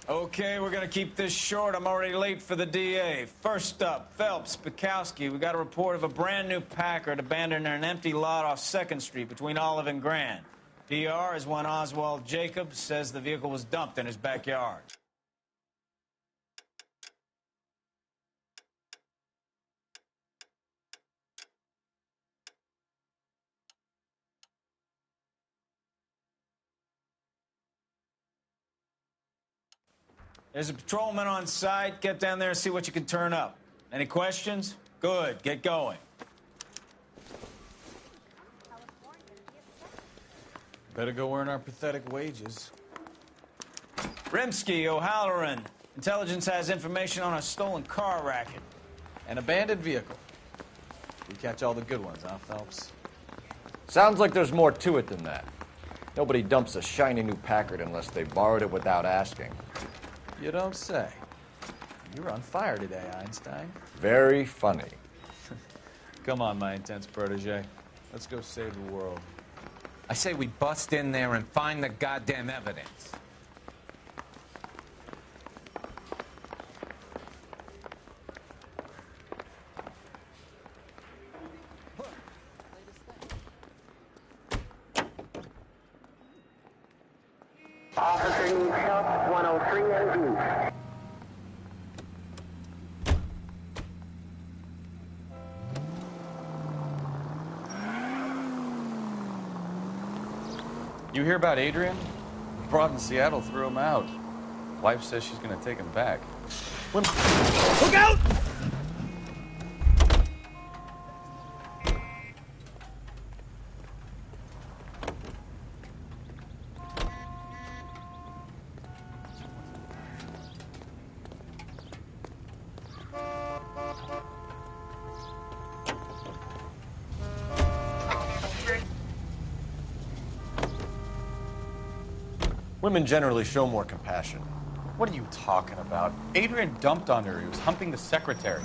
Okay, we're gonna keep this short. I'm already late for the DA. First up, Phelps, Bukowski. We got a report of a brand new Packard abandoned in an empty lot off 2nd Street between Olive and Grand. DR is one Oswald Jacobs, says the vehicle was dumped in his backyard. There's a patrolman on site. Get down there and see what you can turn up. Any questions? Good. Get going. Better go earn our pathetic wages. Rimsky, O'Halloran. Intelligence has information on a stolen car racket. An abandoned vehicle. We catch all the good ones, huh, Phelps? Sounds like there's more to it than that. Nobody dumps a shiny new Packard unless they borrowed it without asking. You don't say. You're on fire today, Einstein. Very funny. Come on, my intense protege. Let's go save the world. I say we bust in there and find the goddamn evidence. Officer needs help, 103 ND. You hear about Adrian? Broad in Seattle threw him out. Wife says she's gonna take him back. Look out! Women generally show more compassion. What are you talking about? Adrian dumped on her. He was humping the secretary.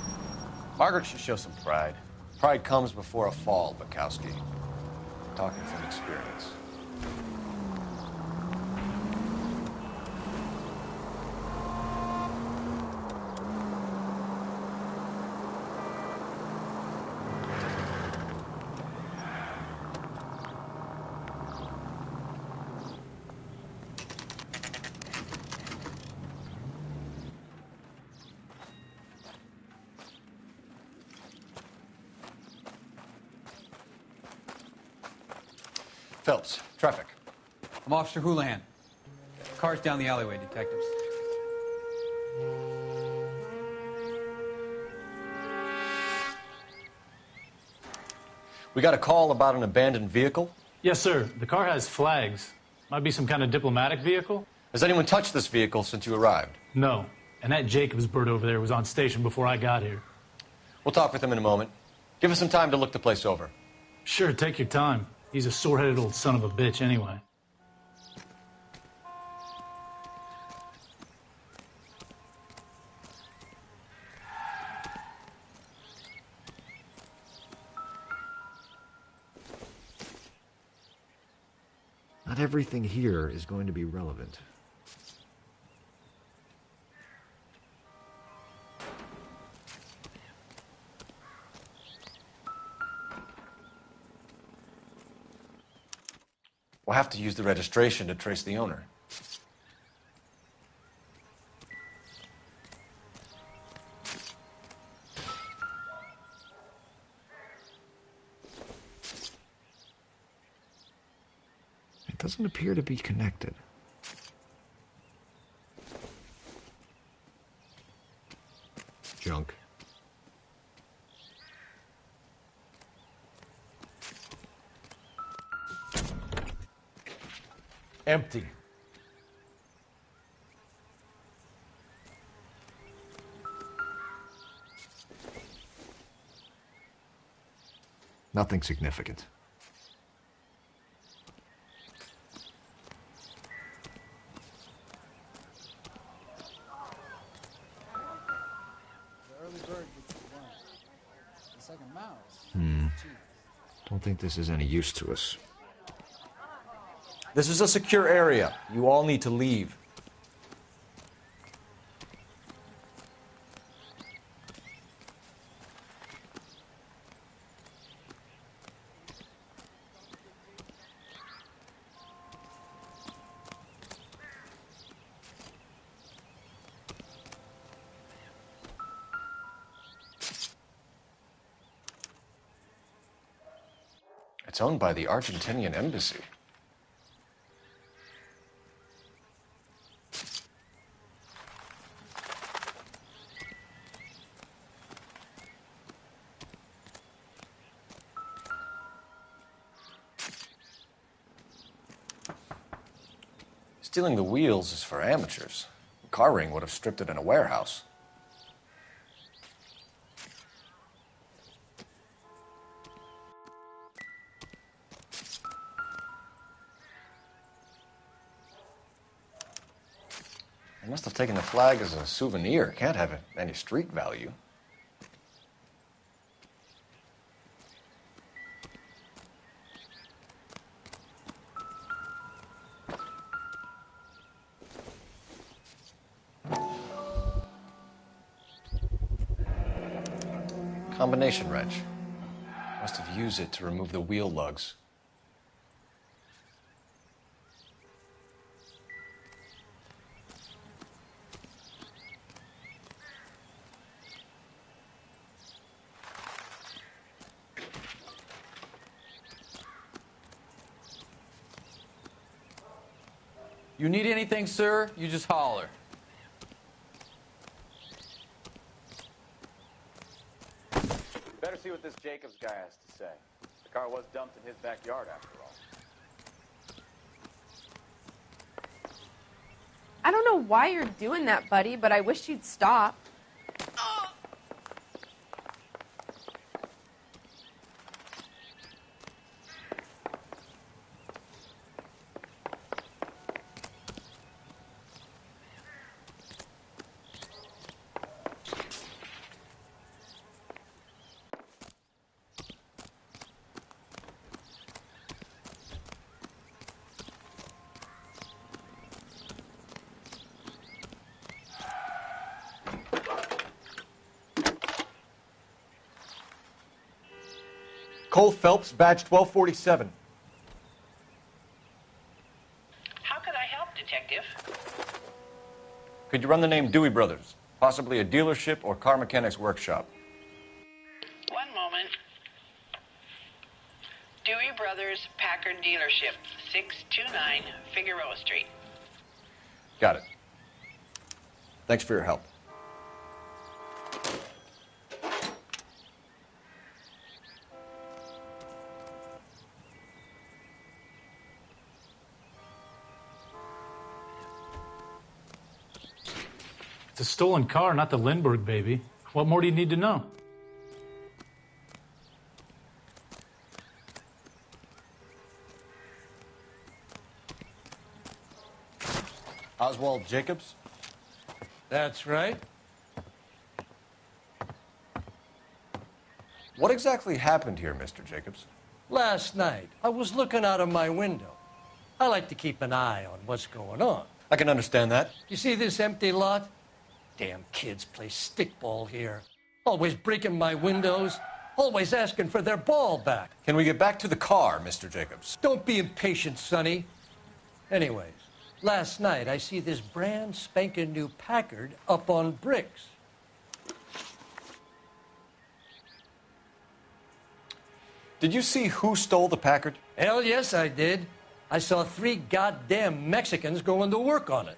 Margaret should show some pride. Pride comes before a fall, Bukowski. Talking from experience. Phelps, traffic. I'm Officer Houlihan. Car's down the alleyway, detectives. We got a call about an abandoned vehicle. Yes, sir. The car has flags. Might be some kind of diplomatic vehicle. Has anyone touched this vehicle since you arrived? No. And that Jacobs bird over there was on station before I got here. We'll talk with him in a moment. Give us some time to look the place over. Sure, take your time. He's a sore-headed old son of a bitch anyway. Not everything here is going to be relevant. We'll have to use the registration to trace the owner. It doesn't appear to be connected. Junk. Empty. Nothing significant. The early bird gets the worm. It's like a mouse. Don't think this is any use to us. This is a secure area. You all need to leave. It's owned by the Argentinian embassy. Stealing the wheels is for amateurs. Car ring would have stripped it in a warehouse. They must have taken the flag as a souvenir. Can't have any street value. Combination wrench. Must have used it to remove the wheel lugs. You need anything, sir? You just holler. Better see what this Jacobs guy has to say. The car was dumped in his backyard, after all. I don't know why you're doing that, buddy, but I wish you'd stop. Cole Phelps, badge 1247. How could I help, Detective? Could you run the name Dewey Brothers? Possibly a dealership or car mechanics workshop. One moment. Dewey Brothers Packard Dealership, 629 Figueroa Street. Got it. Thanks for your help. It's a stolen car, not the Lindbergh baby. What more do you need to know? Oswald Jacobs? That's right. What exactly happened here, Mr. Jacobs? Last night, I was looking out of my window. I like to keep an eye on what's going on. I can understand that. You see this empty lot? Damn kids play stickball here. Always breaking my windows. Always asking for their ball back. Can we get back to the car, Mr. Jacobs? Don't be impatient, Sonny. Anyways, last night I see this brand spanking new Packard up on bricks. Did you see who stole the Packard? Hell yes, I did. I saw 3 goddamn Mexicans going to work on it.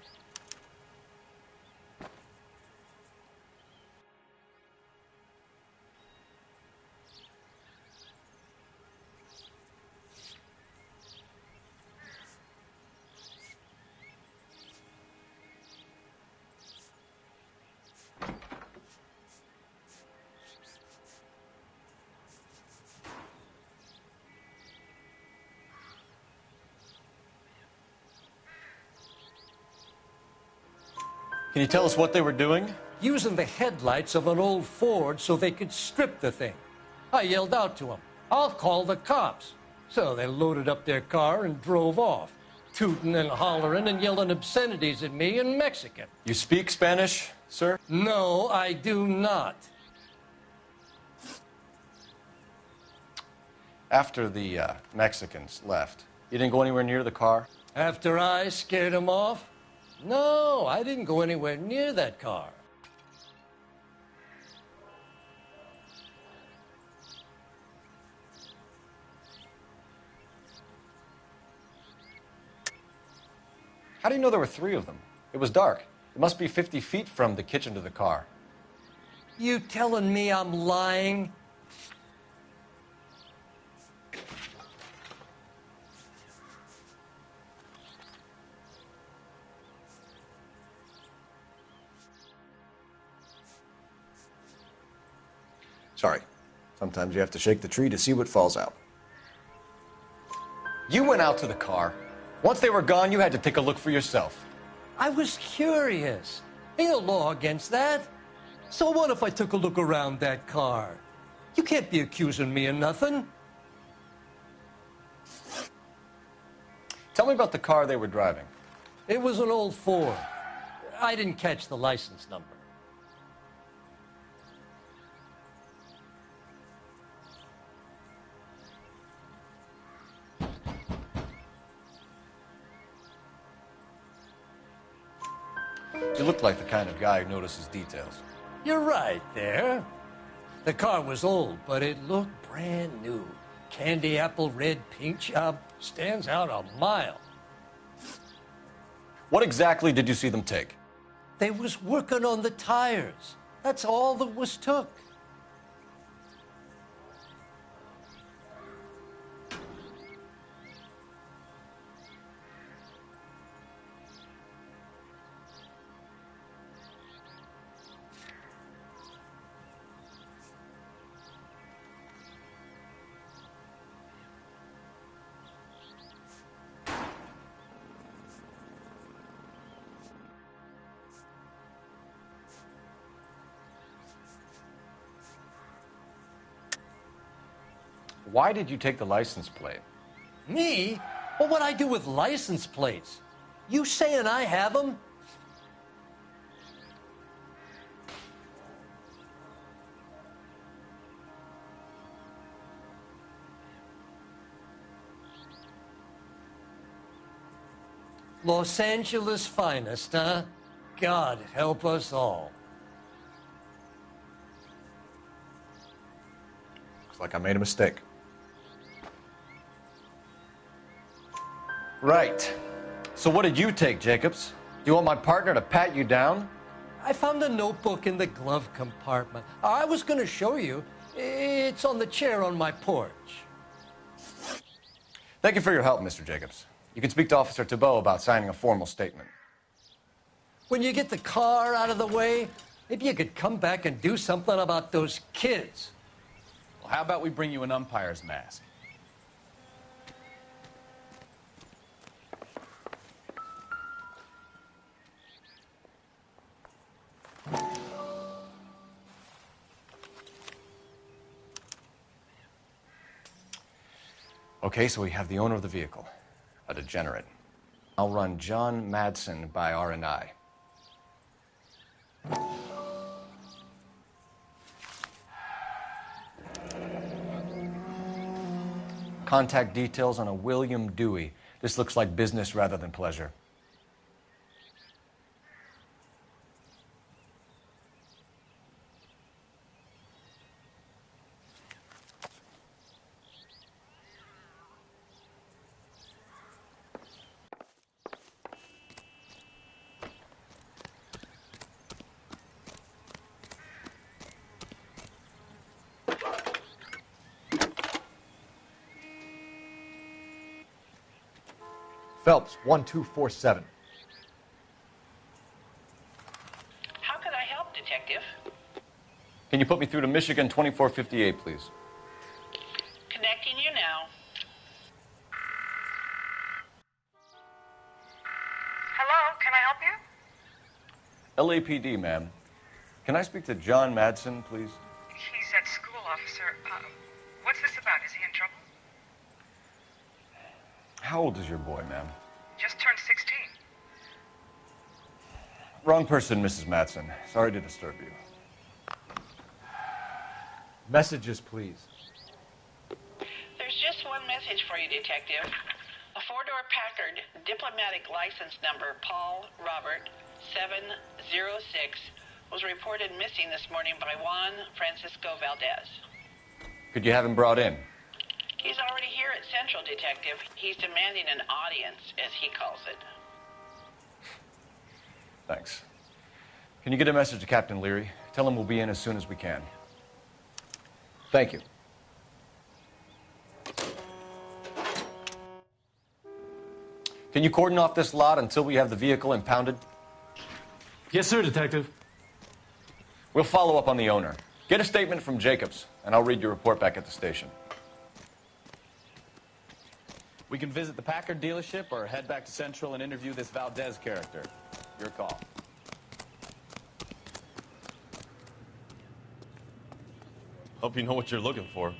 Can you tell us what they were doing? Using the headlights of an old Ford so they could strip the thing. I yelled out to them, "I'll call the cops." So they loaded up their car and drove off, tooting and hollering and yelling obscenities at me in Mexican. You speak Spanish, sir? No, I do not. After the Mexicans left, you didn't go anywhere near the car? After I scared them off? No, I didn't go anywhere near that car. How do you know there were 3 of them? It was dark. It must be 50 feet from the kitchen to the car. You telling me I'm lying? Sorry. Sometimes you have to shake the tree to see what falls out. You went out to the car. Once they were gone, you had to take a look for yourself. I was curious. Ain't no law against that. So what if I took a look around that car? You can't be accusing me of nothing. Tell me about the car they were driving. It was an old Ford. I didn't catch the license number. You look like the kind of guy who notices details. You're right there. The car was old, but it looked brand new. Candy apple red paint job stands out a mile. What exactly did you see them take? They was working on the tires. That's all that was took. Why did you take the license plate? Me? Well, what'd I do with license plates? You saying I have them? Los Angeles finest, huh? God help us all. Looks like I made a mistake. Right. So what did you take, Jacobs? Do you want my partner to pat you down? I found a notebook in the glove compartment. I was going to show you. It's on the chair on my porch. Thank you for your help, Mr. Jacobs. You can speak to Officer Thibault about signing a formal statement. When you get the car out of the way, maybe you could come back and do something about those kids. Well, how about we bring you an umpire's mask? Okay, so we have the owner of the vehicle, a degenerate. I'll run John Madsen by R&I. Contact details on a William Dewey. This looks like business rather than pleasure. Phelps, 1247. How can I help, Detective? Can you put me through to Michigan 2458, please? Connecting you now. Hello, can I help you? LAPD, ma'am. Can I speak to John Madsen, please? He's at school, officer. What's this about? Is he in trouble? How old is your boy, ma'am? Just turned 16. Wrong person, Mrs. Madsen. Sorry to disturb you. Messages, please. There's just one message for you, Detective. A four-door Packard, diplomatic license number Paul Robert 706, was reported missing this morning by Juan Francisco Valdez. Could you have him brought in? He's already here at Central, Detective. He's demanding an audience, as he calls it. Thanks. Can you get a message to Captain Leary? Tell him we'll be in as soon as we can. Thank you. Can you cordon off this lot until we have the vehicle impounded? Yes, sir, Detective. We'll follow up on the owner. Get a statement from Jacobs, and I'll read your report back at the station. We can visit the Packard dealership or head back to Central and interview this Valdez character. Your call. Hope you know what you're looking for.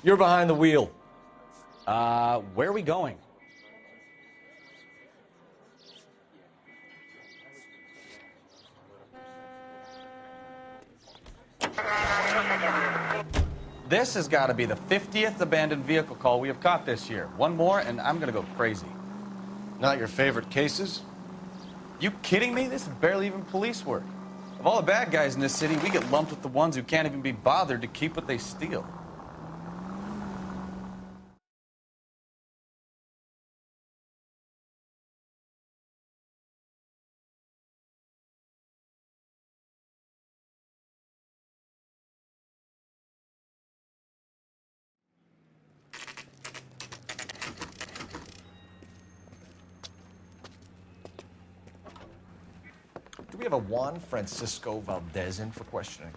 You're behind the wheel. Where are we going? This has got to be the 50th abandoned vehicle call we have caught this year. One more, and I'm going to go crazy. Not your favorite cases? You kidding me? This is barely even police work. Of all the bad guys in this city, we get lumped with the ones who can't even be bothered to keep what they steal. Do we have a Juan Francisco Valdez in for questioning?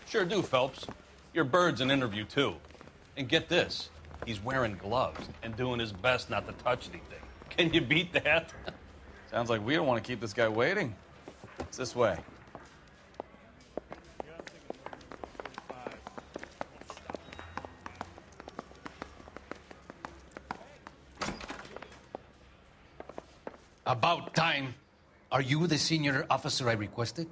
Sure do, Phelps. Your bird's an interview, too. And get this, he's wearing gloves and doing his best not to touch anything. Can you beat that? Sounds like we don't want to keep this guy waiting. It's this way. About time. Are you the senior officer I requested?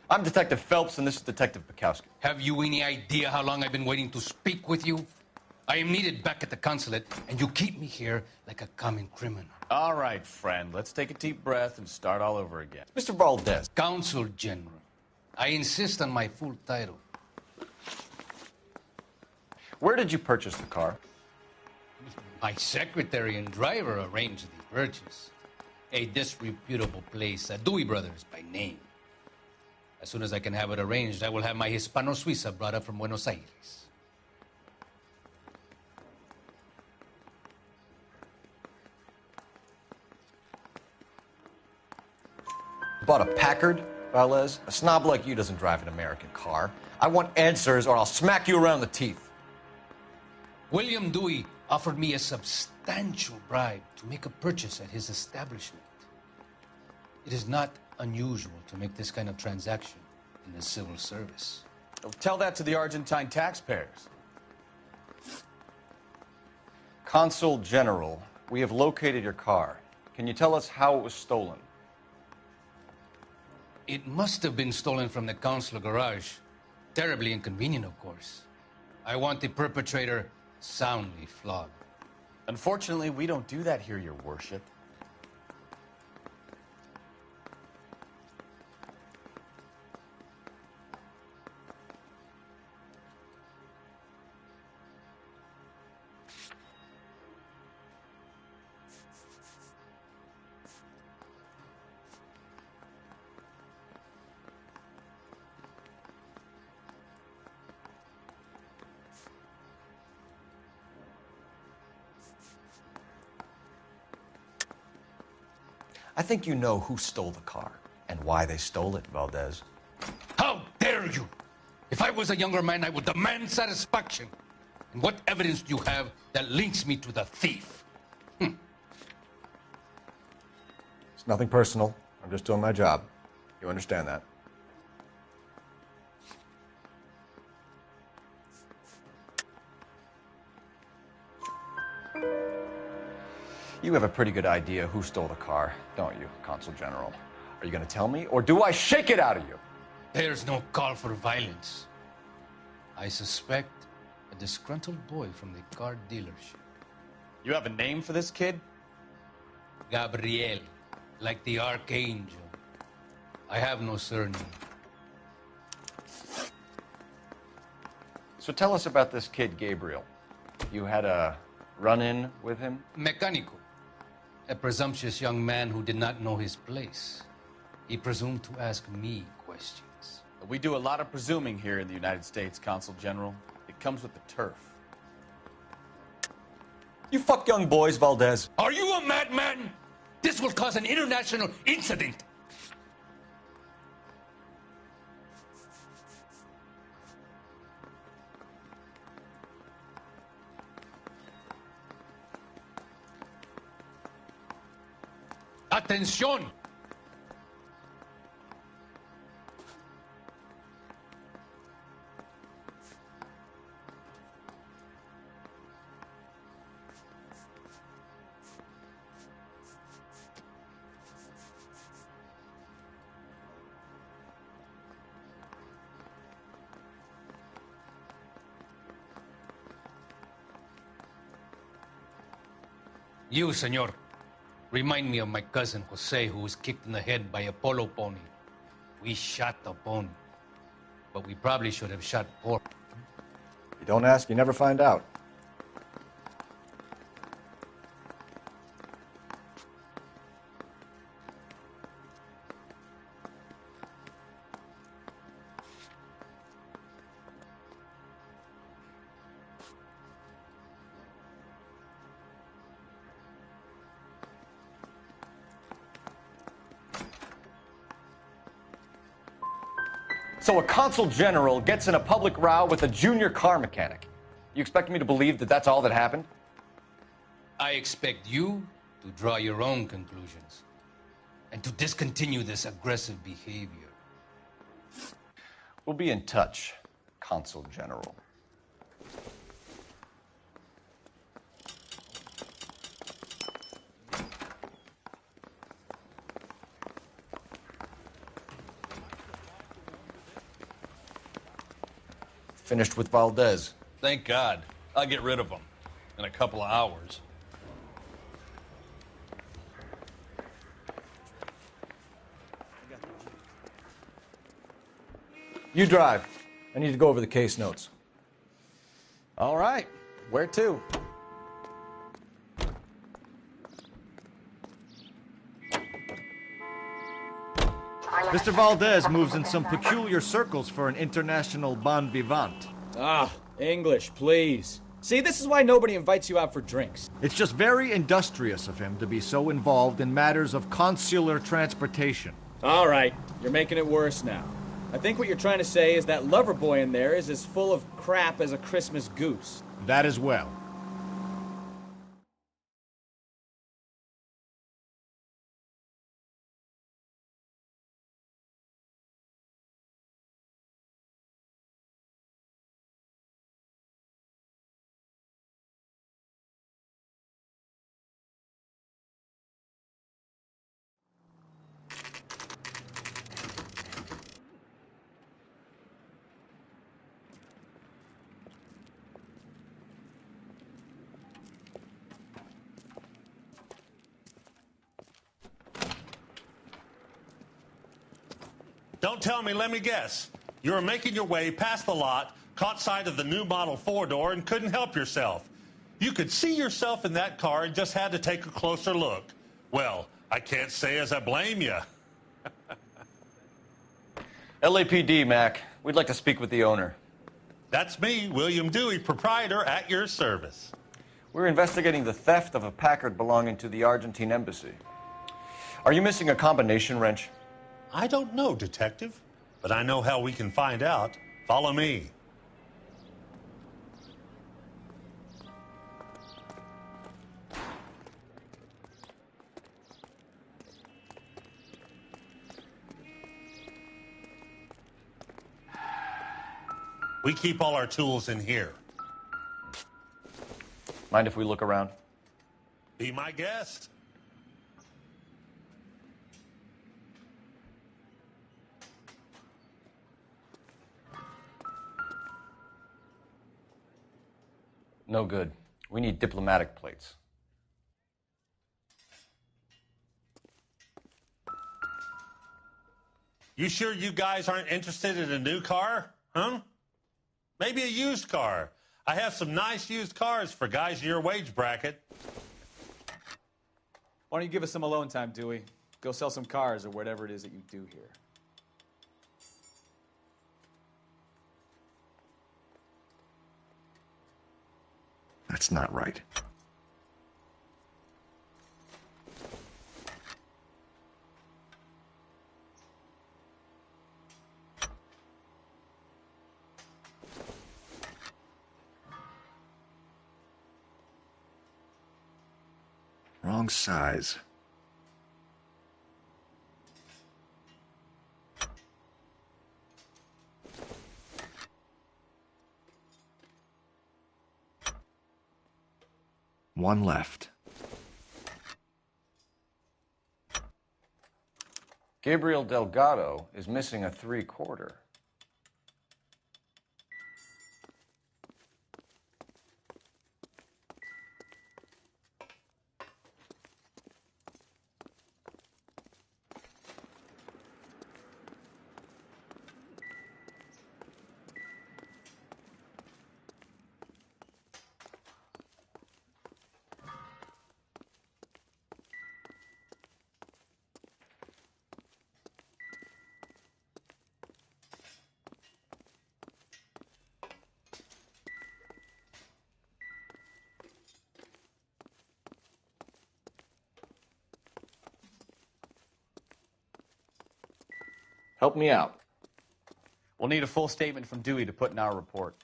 I'm Detective Phelps, and this is Detective Bukowski. Have you any idea how long I've been waiting to speak with you? I am needed back at the consulate, and you keep me here like a common criminal. All right, friend. Let's take a deep breath and start all over again. Mr. Valdez. Consul General. I insist on my full title. Where did you purchase the car? My secretary and driver arranged the purchase. A disreputable place, Dewey Brothers by name. As soon as I can have it arranged, I will have my Hispano Suiza brought up from Buenos Aires. Bought a Packard, Valdez? A snob like you doesn't drive an American car. I want answers, or I'll smack you around the teeth. William Dewey offered me a substantial bribe to make a purchase at his establishment. It is not unusual to make this kind of transaction in the civil service. Tell that to the Argentine taxpayers. Consul General, we have located your car. Can you tell us how it was stolen? It must have been stolen from the consular garage. Terribly inconvenient, of course. I want the perpetrator soundly flogged. Unfortunately, we don't do that here, Your Worship. I think you know who stole the car and why they stole it, Valdez. How dare you! If I was a younger man, I would demand satisfaction. And what evidence do you have that links me to the thief? It's nothing personal. I'm just doing my job. You understand that? You have a pretty good idea who stole the car, don't you, Consul General? Are you going to tell me, or do I shake it out of you? There's no call for violence. I suspect a disgruntled boy from the car dealership. You have a name for this kid? Gabriel, like the archangel. I have no surname. So tell us about this kid, Gabriel. You had a run-in with him? Mecánico. A presumptuous young man who did not know his place. He presumed to ask me questions. We do a lot of presuming here in the United States, Consul General. It comes with the turf. You fuck young boys, Valdez. Are you a madman? This will cause an international incident. Atención! You, senor, remind me of my cousin Jose, who was kicked in the head by a polo pony. We shot the pony, but we probably should have shot Pork. You don't ask, you never find out. So a consul general gets in a public row with a junior car mechanic. You expect me to believe that that's all that happened? I expect you to draw your own conclusions and to discontinue this aggressive behavior. We'll be in touch, Consul General. Finished with Valdez. Thank God. I'll get rid of him in a couple of hours. You drive. I need to go over the case notes. All right. Where to? Mr. Valdez moves in some peculiar circles for an international bon vivant. Ah, English, please. See, this is why nobody invites you out for drinks. It's just very industrious of him to be so involved in matters of consular transportation. All right, you're making it worse now. I think what you're trying to say is that lover boy in there is as full of crap as a Christmas goose. That as well. Don't tell me, let me guess. You were making your way past the lot, caught sight of the new model four-door, and couldn't help yourself. You could see yourself in that car and just had to take a closer look. Well, I can't say as I blame you. LAPD, Mac. We'd like to speak with the owner. That's me, William Dewey, proprietor, at your service. We're investigating the theft of a Packard belonging to the Argentine embassy. Are you missing a combination wrench? I don't know, Detective, but I know how we can find out. Follow me. We keep all our tools in here. Mind if we look around? Be my guest. No good. We need diplomatic plates. You sure you guys aren't interested in a new car? Huh? Maybe a used car. I have some nice used cars for guys in your wage bracket. Why don't you give us some alone time, Dewey? Go sell some cars or whatever it is that you do here. That's not right. Wrong size. One left. Gabriel Delgado is missing a 3/4. Help me out. We'll need a full statement from Dewey to put in our report.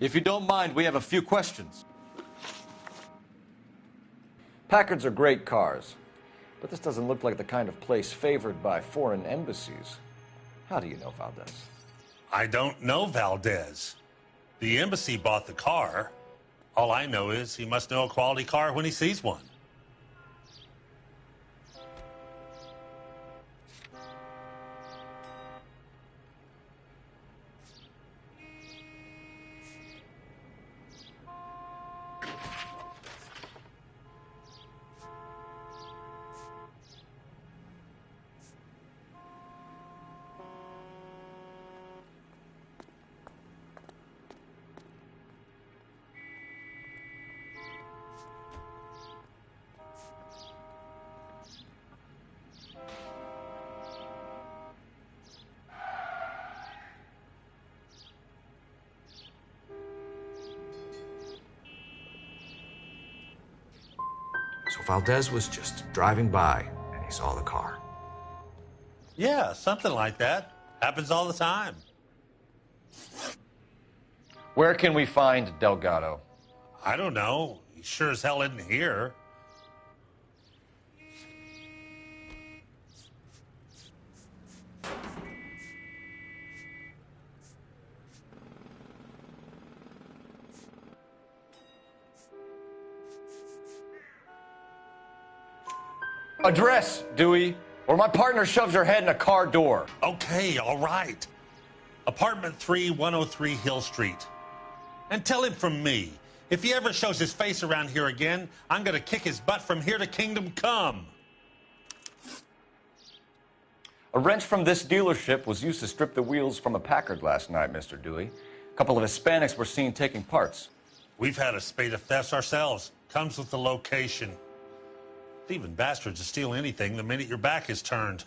If you don't mind, we have a few questions. Packards are great cars, but this doesn't look like the kind of place favored by foreign embassies. How do you know Valdez? I don't know Valdez. The embassy bought the car. All I know is he must know a quality car when he sees one. So Valdez was just driving by, and he saw the car. Yeah, something like that. Happens all the time. Where can we find Delgado? I don't know. He sure as hell isn't here. Address, Dewey, or my partner shoves her head in a car door. Okay, all right. Apartment 3, 103 Hill Street. And tell him from me, if he ever shows his face around here again, I'm going to kick his butt from here to kingdom come. A wrench from this dealership was used to strip the wheels from a Packard last night, Mr. Dewey. A couple of Hispanics were seen taking parts. We've had a spate of thefts ourselves. Comes with the location. Thieving bastards to steal anything the minute your back is turned.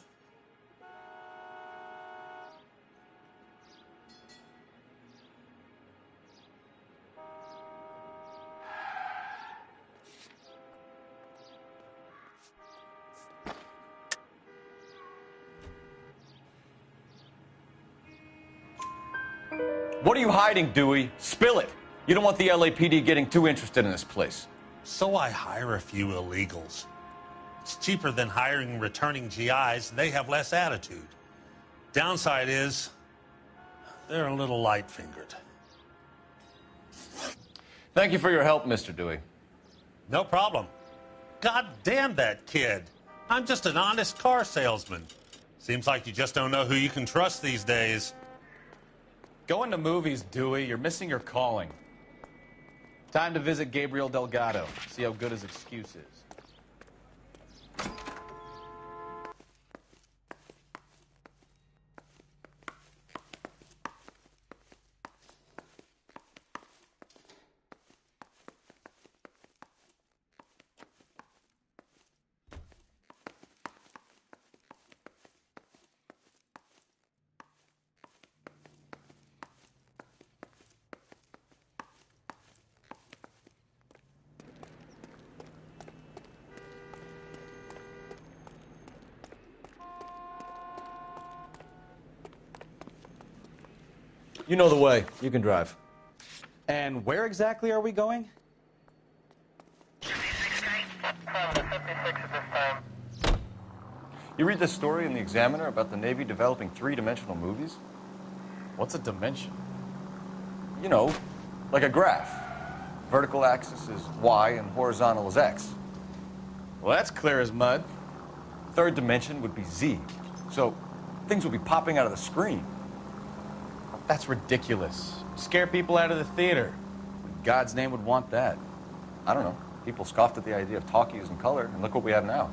What are you hiding, Dewey? Spill it. You don't want the LAPD getting too interested in this place. So I hire a few illegals. It's cheaper than hiring returning GIs, and they have less attitude. Downside is, they're a little light-fingered. Thank you for your help, Mr. Dewey. No problem. God damn that kid. I'm just an honest car salesman. Seems like you just don't know who you can trust these days. Going to movies, Dewey. You're missing your calling. Time to visit Gabriel Delgado. See how good his excuse is. You know the way. You can drive. And where exactly are we going? You read this story in the Examiner about the Navy developing three-dimensional movies? What's a dimension? You know, like a graph. Vertical axis is Y and horizontal is X. Well, that's clear as mud. Third dimension would be Z. So things would be popping out of the screen. That's ridiculous. Scare people out of the theater. In God's name would want that. I don't know. People scoffed at the idea of talkies in color, and look what we have now.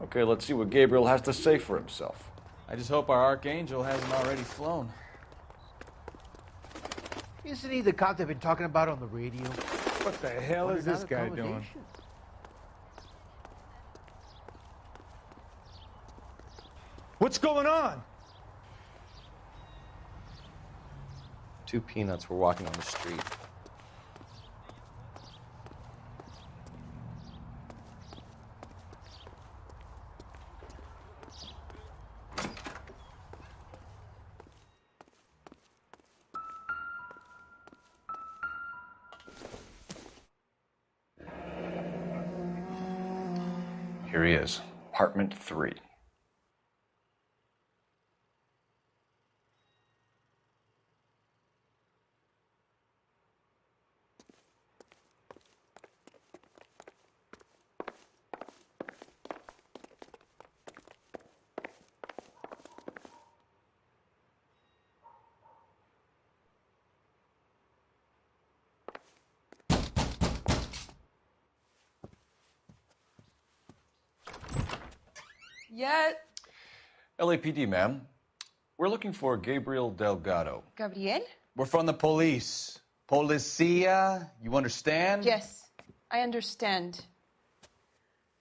Okay, let's see what Gabriel has to say for himself. I just hope our archangel hasn't already flown. Isn't he the cop they've been talking about on the radio? What the hell is this guy doing? What's going on? Two peanuts were walking on the street. Here he is, apartment 3. Yeah. LAPD, ma'am. We're looking for Gabriel Delgado. Gabriel? We're from the police. Policia, you understand? Yes, I understand.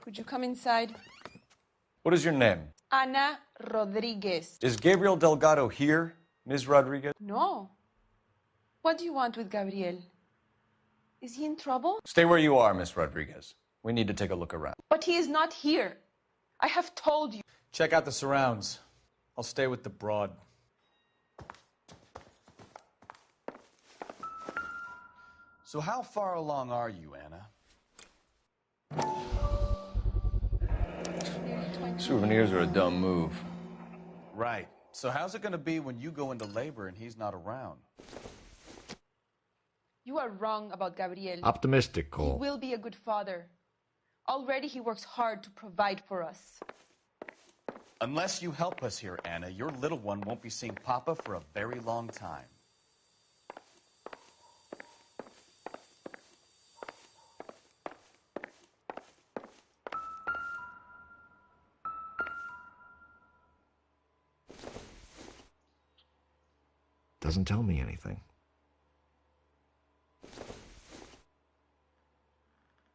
Could you come inside? What is your name? Ana Rodriguez. Is Gabriel Delgado here, Ms. Rodriguez? No. What do you want with Gabriel? Is he in trouble? Stay where you are, Ms. Rodriguez. We need to take a look around. But he is not here. I have told you. Check out the surrounds. I'll stay with the broad. So how far along are you, Anna? Souvenirs are a dumb move. Right. So how's it going to be when you go into labor and he's not around? You are wrong about Gabriel. Optimistic, Cole. He will be a good father. Already he works hard to provide for us. Unless you help us here, Anna, your little one won't be seeing Papa for a very long time. Doesn't tell me anything.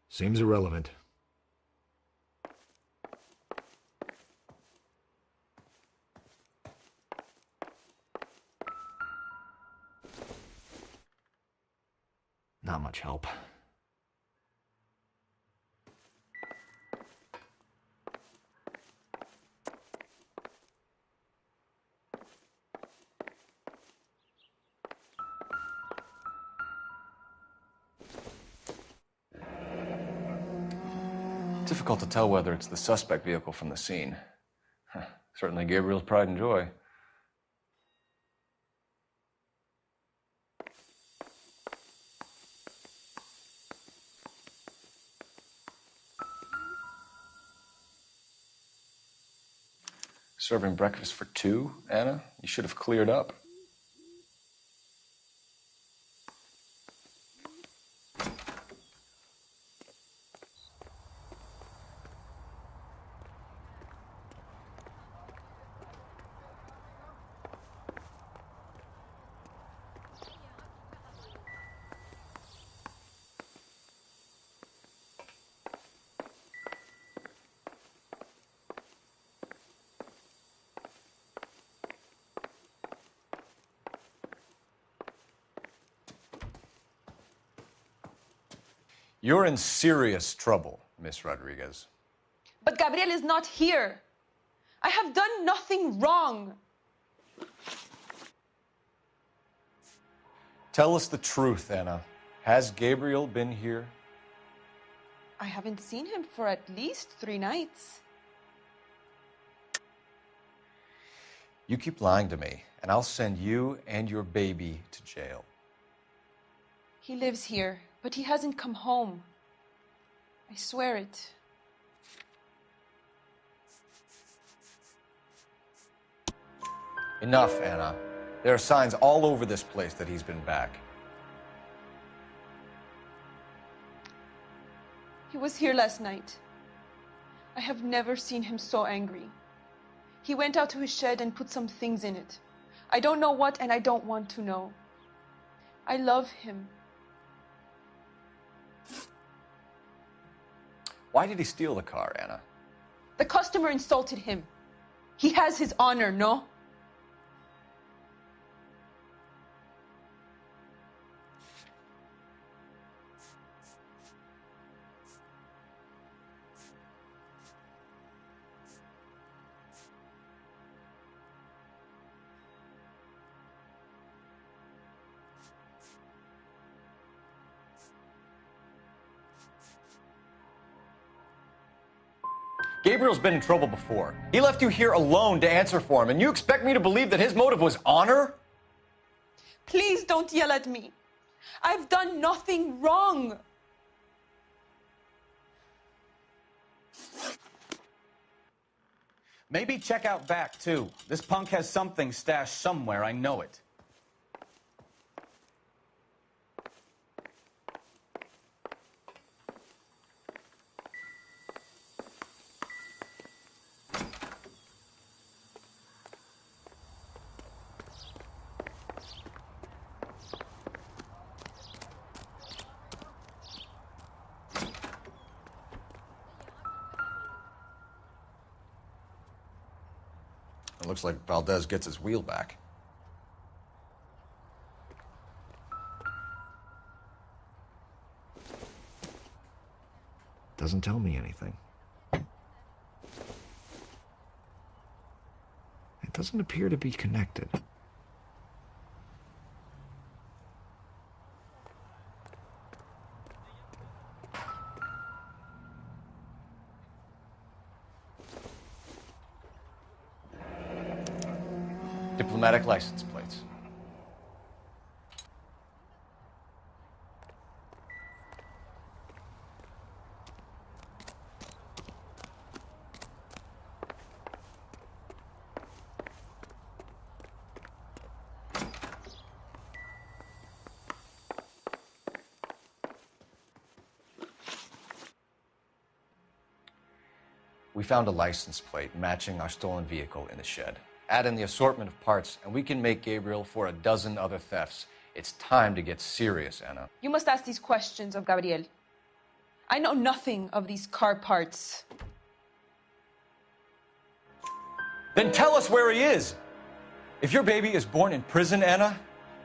Seems irrelevant. not much help. Difficult to tell whether it's the suspect vehicle from the scene. Certainly Gabriel's pride and joy. Serving breakfast for two, Anna? You should have cleared up. You're in serious trouble, Miss Rodriguez. But Gabriel is not here. I have done nothing wrong. Tell us the truth, Anna. Has Gabriel been here? I haven't seen him for at least 3 nights. You keep lying to me, and I'll send you and your baby to jail. He lives here, but he hasn't come home. I swear it. Enough, Anna. There are signs all over this place that he's been back. He was here last night. I have never seen him so angry. He went out to his shed and put some things in it. I don't know what, and I don't want to know. I love him. Why did he steal the car, Anna? The customer insulted him. He has his honor, no? Gabriel's been in trouble before. He left you here alone to answer for him, and you expect me to believe that his motive was honor? Please don't yell at me. I've done nothing wrong. Maybe check out back, too. This punk has something stashed somewhere, I know it. It looks like Valdez gets his wheel back. Doesn't tell me anything. It doesn't appear to be connected. Diplomatic license plates. We found a license plate matching our stolen vehicle in the shed. Add in the assortment of parts, and we can make Gabriel for a dozen other thefts. It's time to get serious, Anna. You must ask these questions of Gabriel. I know nothing of these car parts. Then tell us where he is. If your baby is born in prison, Anna,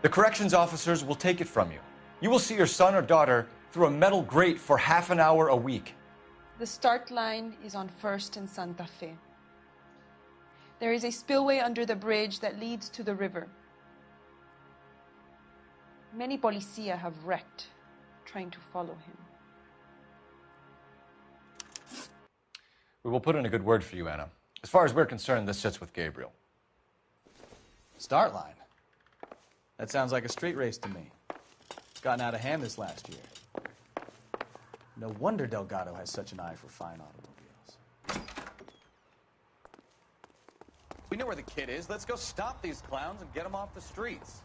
the corrections officers will take it from you. You will see your son or daughter through a metal grate for half an hour a week. The start line is on 1st and Santa Fe. There is a spillway under the bridge that leads to the river. Many policia have wrecked trying to follow him. We will put in a good word for you, Anna. As far as we're concerned, this sits with Gabriel. Start line? That sounds like a street race to me. It's gotten out of hand this last year. No wonder Delgado has such an eye for fine automobiles. We know where the kid is. Let's go stop these clowns and get them off the streets.